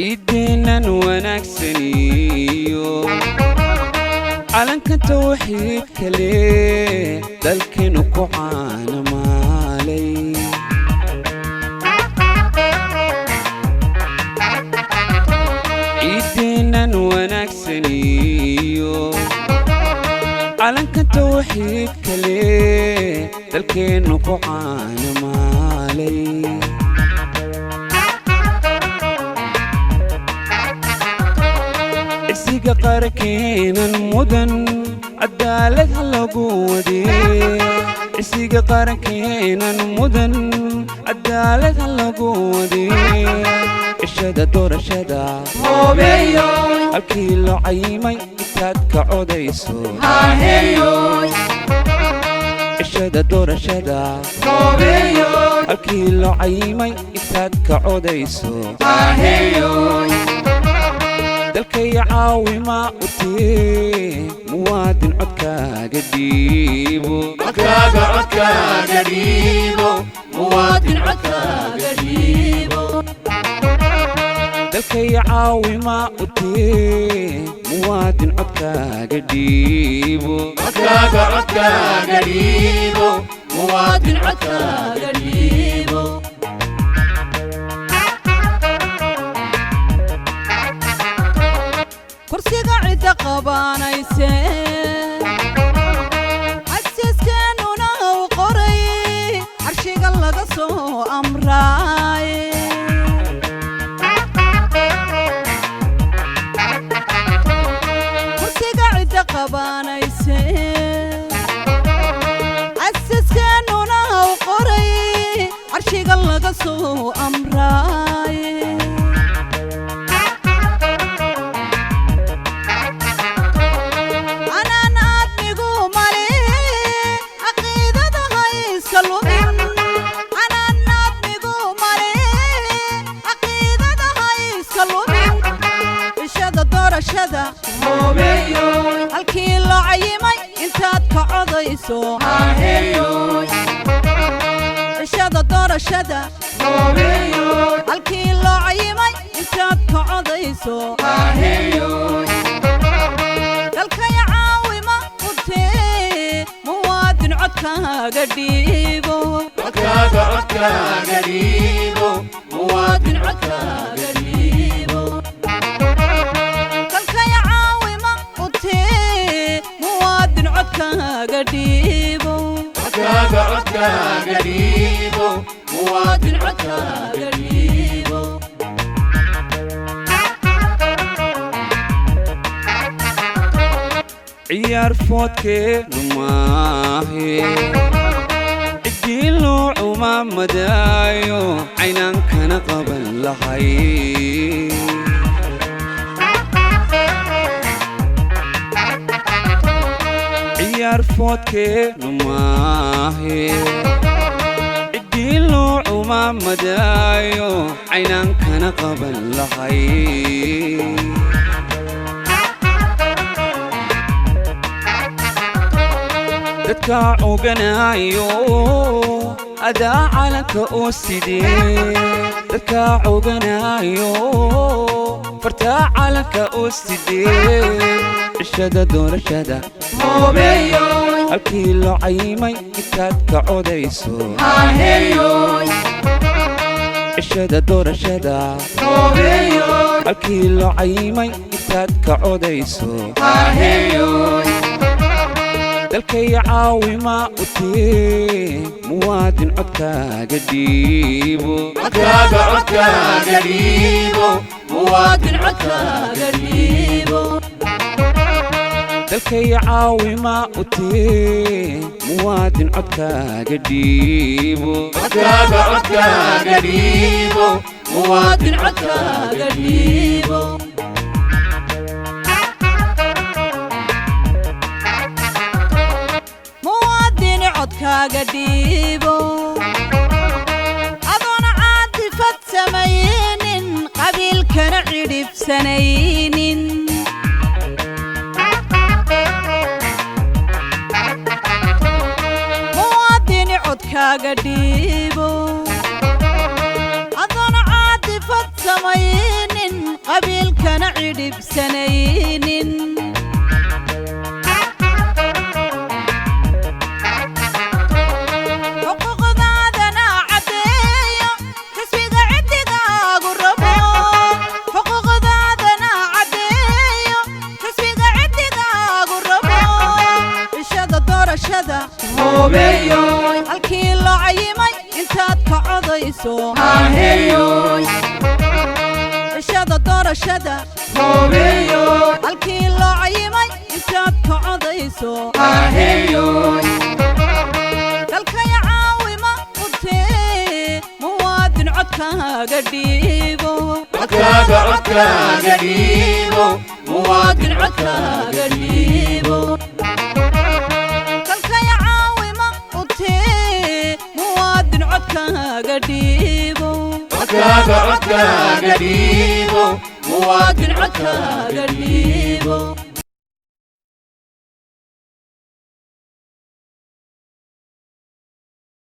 عيدنا ونكسنيو علنك توحيد كلي دلكن كوعان مالي عيدنا ونكسنيو علنك توحيد كلي دلكن كوعان مالي إسيق قاركين المدن عدالة اللقودي إسيق قاركين المدن عدالة اللقودي الشدا دور الشدا هوبيو الكيلو عيمي إتادك عوديسو هاهيو الشدا دور الشدا هوبيو الكيلو عيمي إتادك عوديسو هاهيو dalkay caawi ma utii muwaadin codkaaga dhiibo codkaaga dhiibo muwaadin codkaaga dhiibo dalkay caawi ma utii muwaadin codkaaga dhiibo codkaaga dhiibo muwaadin codkaaga dhiibo kursiga cida qabanayse casiiskeenuna uu qoray carshiga laga soo amray kursiga cida qabanayse casiiskeenuna uu qoray carshiga laga soo amray هوبيو الكيلو عيمي انتاد كعضيسو هاهيو الشدا دور الشدا هوبيو الكيلو عيمي انتاد كعضيسو هاهيو دلك يعاوي ما قلتي موادن عدكاga dhiibo codkaaga dhiibo muwaadin codkaaga dhiibo dalka yacaawi ma qultee muwaadin codkaaga dhiibo codkaaga dhiibo muwaadin codkaaga dhiibo ciyaar foodkeenu maahe ciddii umaamadaayo caynaankana qaban lahay ciyaar foodkeenu maahe ciddii umaamadaayo caynaankana qaban lahay dadka oganayo adaa calanka oo sidee dadka oganayo fartaa calanka oo sidee cishada doorashada هوبيو halkii loo caymay intaad ka codayso هاهيو cishada doorashada هوبيو halkii loo caymay intaad ka codayso هاهيو dalkay caawi ma utii muwaadin codkaaga dhiibo codkaaga dhiibo muwaadin codkaaga dhiibo dalkay caawi ma utii muwaadin codkaaga dhiibo codkaaga dhiibo muwaadin codkaaga dhiibo muwaadin codkaaga dhiibo adoona caadifad samaynin qabiilkana cidhibsanaynin muwaadin codkaaga dhiibo adoona caadifad samaynin qabiilkana cidhibsanaynin xuquuqdaadana caddeeyo xisbiga ciddigaagu rabo xuquuqdaadana caddeeyo xisbiga ciddigaagu rabo cishada doorashada hubeeyo halkii loo cayimay intaad ka codayso haheeyo cishada doorashada hubeeyo halkii loo cayimay intaad ka codayso haheeyo dalkaya caawima utee muwaadin codkaaga dhiibo codkaaga dhiibo muwaadin codkaaga dhiibo dalkaya caawima utee muwaadin codkaaga dhiibo codkaaga dhiibo muwaadin codkaaga dhiibo